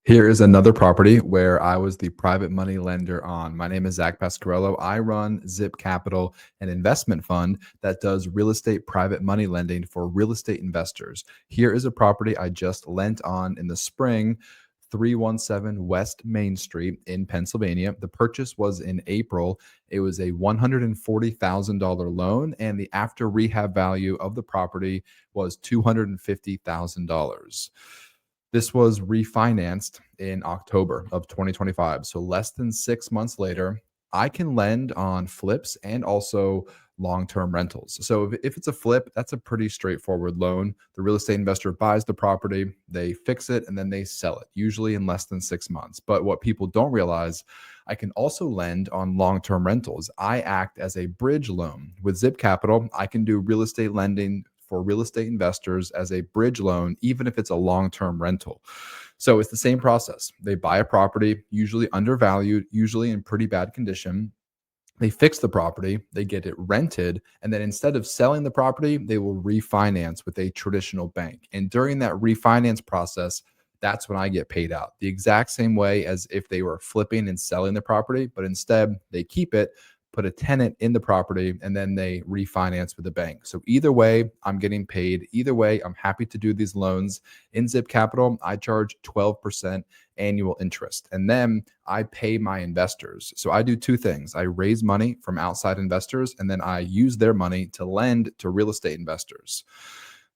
Here is another property where I was the private money lender on. My name is Zach Pasquarello. I run Zip Capital, an investment fund that does real estate private money lending for real estate investors. Here is a property I just lent on in the spring, 317 West Main Street in Pennsylvania. The purchase was in April. It was a $140,000 loan, and the after rehab value of the property was $250,000. This was refinanced in October of 2025. So less than 6 months later, I can lend on flips and also long-term rentals. So if it's a flip, that's a pretty straightforward loan. The real estate investor buys the property, they fix it, and then they sell it, usually in less than 6 months. But what people don't realize, I can also lend on long-term rentals. I act as a bridge loan. With Zip Capital, I can do real estate lending for real estate investors as a bridge loan, even if it's a long-term rental. So it's the same process. They buy a property, usually undervalued, usually in pretty bad condition. They fix the property, they get it rented, and then instead of selling the property, they will refinance with a traditional bank. And during that refinance process, that's when I get paid out. The exact same way as if they were flipping and selling the property, but instead they keep it, put a tenant in the property, and then they refinance with the bank. So either way, I'm getting paid. Either way, I'm happy to do these loans. In Zip Capital, I charge 12% annual interest. And then I pay my investors. So I do two things. I raise money from outside investors, and then I use their money to lend to real estate investors.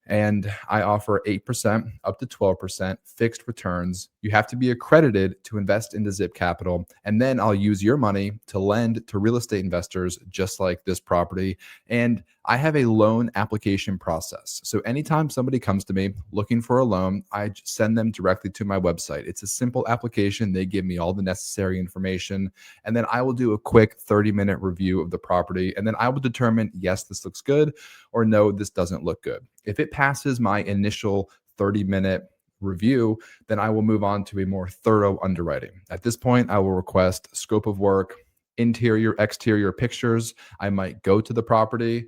And I offer 8% up to 12% fixed returns. You have to be accredited to invest into Zip Capital. And then I'll use your money to lend to real estate investors, just like this property. And I have a loan application process. So anytime somebody comes to me looking for a loan, I send them directly to my website. It's a simple application. They give me all the necessary information. And then I will do a quick 30-minute review of the property. And then I will determine, yes, this looks good, or no, this doesn't look good. If it passes my initial 30-minute review, then I will move on to a more thorough underwriting. At this point, I will request scope of work, interior, exterior pictures. I might go to the property.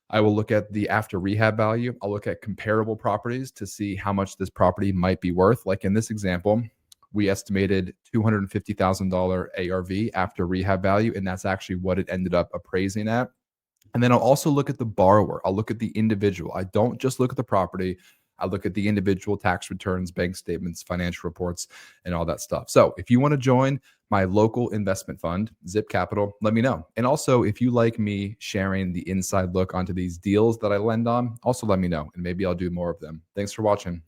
I will look at the after rehab value. I'll look at comparable properties to see how much this property might be worth. Like in this example, we estimated $250,000 ARV after rehab value, and that's actually what it ended up appraising at. And then I'll also look at the borrower. I'll look at the individual. I don't just look at the property. I look at the individual tax returns, bank statements, financial reports, and all that stuff. So if you want to join my local investment fund, Zip Capital, let me know. And also, if you like me sharing the inside look onto these deals that I lend on, also let me know, and maybe I'll do more of them. Thanks for watching.